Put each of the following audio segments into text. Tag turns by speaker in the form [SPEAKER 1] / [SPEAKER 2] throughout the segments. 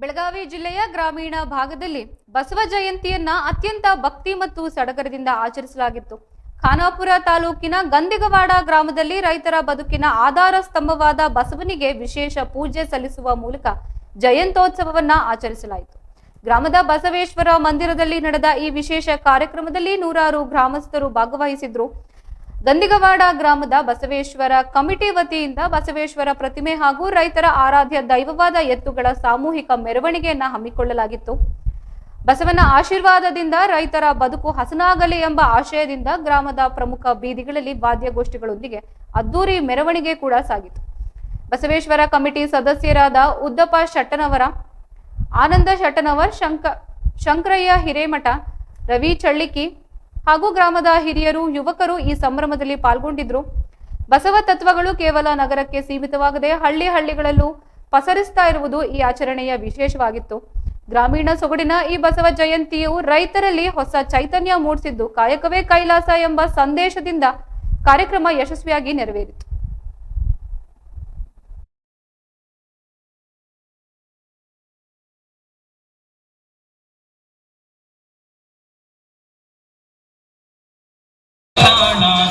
[SPEAKER 1] ಬೆಳಗಾವಿ ಜಿಲ್ಲೆಯ ಗ್ರಾಮೀಣ ಭಾಗದಲ್ಲಿ ಬಸವ ಜಯಂತಿಯನ್ನ ಅತ್ಯಂತ ಭಕ್ತಿ ಮತ್ತು ಸಡಗರದಿಂದ ಆಚರಿಸಲಾಗಿತ್ತು. ಖಾನಾಪುರ ತಾಲೂಕಿನ ಗಂದಿಗವಾಡ ಗ್ರಾಮದಲ್ಲಿ ರೈತರ ಬದುಕಿನ ಆಧಾರ ಸ್ತಂಭವಾದ ಬಸವನಿಗೆ ವಿಶೇಷ ಪೂಜೆ ಸಲ್ಲಿಸುವ ಮೂಲಕ ಜಯಂತ್ಯೋತ್ಸವವನ್ನ ಆಚರಿಸಲಾಯಿತು. ಗ್ರಾಮದ ಬಸವೇಶ್ವರ ಮಂದಿರದಲ್ಲಿ ನಡೆದ ಈ ವಿಶೇಷ ಕಾರ್ಯಕ್ರಮದಲ್ಲಿ ನೂರಾರು ಗ್ರಾಮಸ್ಥರು ಭಾಗವಹಿಸಿದ್ರು. ಗಂದಿಗವಾಡ ಗ್ರಾಮದ ಬಸವೇಶ್ವರ ಕಮಿಟಿ ವತಿಯಿಂದ ಬಸವೇಶ್ವರ ಪ್ರತಿಮೆ ಹಾಗೂ ರೈತರ ಆರಾಧ್ಯ ದೈವವಾದ ಎತ್ತುಗಳ ಸಾಮೂಹಿಕ ಮೆರವಣಿಗೆಯನ್ನ ಹಮ್ಮಿಕೊಳ್ಳಲಾಗಿತ್ತು. ಬಸವನ ಆಶೀರ್ವಾದದಿಂದ ರೈತರ ಬದುಕು ಹಸನಾಗಲಿ ಎಂಬ ಆಶಯದಿಂದ ಗ್ರಾಮದ ಪ್ರಮುಖ ಬೀದಿಗಳಲ್ಲಿ ವಾದ್ಯಗೋಷ್ಠಿಗಳೊಂದಿಗೆ ಅದ್ದೂರಿ ಮೆರವಣಿಗೆ ಕೂಡ ಸಾಗಿತು. ಬಸವೇಶ್ವರ ಕಮಿಟಿ ಸದಸ್ಯರಾದ ಉದ್ದಪ್ಪ ಶೆಟ್ಟನವರ, ಆನಂದ ಶೆಟ್ಟನವರ್, ಶಂಕರಯ್ಯ ಹಿರೇಮಠ, ರವಿ ಚಳ್ಳಿಕಿ ಹಾಗೂ ಗ್ರಾಮದ ಹಿರಿಯರು, ಯುವಕರು ಈ ಸಂಭ್ರಮದಲ್ಲಿ ಪಾಲ್ಗೊಂಡಿದ್ರು. ಬಸವ ತತ್ವಗಳು ಕೇವಲ ನಗರಕ್ಕೆ ಸೀಮಿತವಾಗದೆ ಹಳ್ಳಿಗಳಲ್ಲೂ ಪಸರಿಸ್ತಾ ಇರುವುದು ಈ ಆಚರಣೆಯ ವಿಶೇಷವಾಗಿತ್ತು. ಗ್ರಾಮೀಣ ಸೊಗಡಿನ ಈ ಬಸವ ಜಯಂತಿಯು ರೈತರಲ್ಲಿ ಹೊಸ ಚೈತನ್ಯ ಮೂಡಿಸಿದ್ದು, ಕಾಯಕವೇ ಕೈಲಾಸ ಎಂಬ ಸಂದೇಶದಿಂದ ಕಾರ್ಯಕ್ರಮ ಯಶಸ್ವಿಯಾಗಿ ನೆರವೇರಿತು.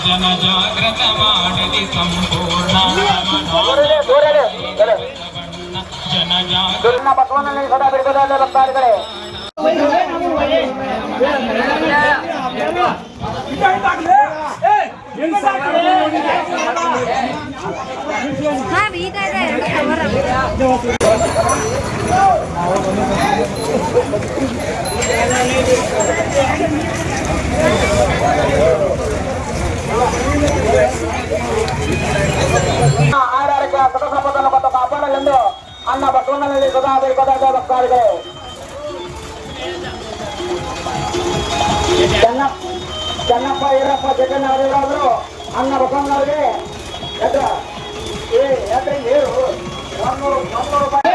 [SPEAKER 2] ಜನ ಜಾಗೃತ ಮಾಡಲಿ ಸಂಪೂರ್ಣ ಜನ
[SPEAKER 3] ಆಡಳಿತ ಸದಸ್ಯರನ್ನು ಮತ್ತು ಕಾಪಾಡಲೆಂದು ಅನ್ನ ಬಸವನಲ್ಲಿ ಸದಾ ಬೇಕಾದ ಭಕ್ತಾದಿಗಳು ಚೆನ್ನಪ್ಪ ಈರಪ್ಪ ಜಗನ್ನವರಿಗಾದ್ರು ಅನ್ನ ಬಸವನವರಿಗೆ ನೀರು 100 ರೂಪಾಯಿ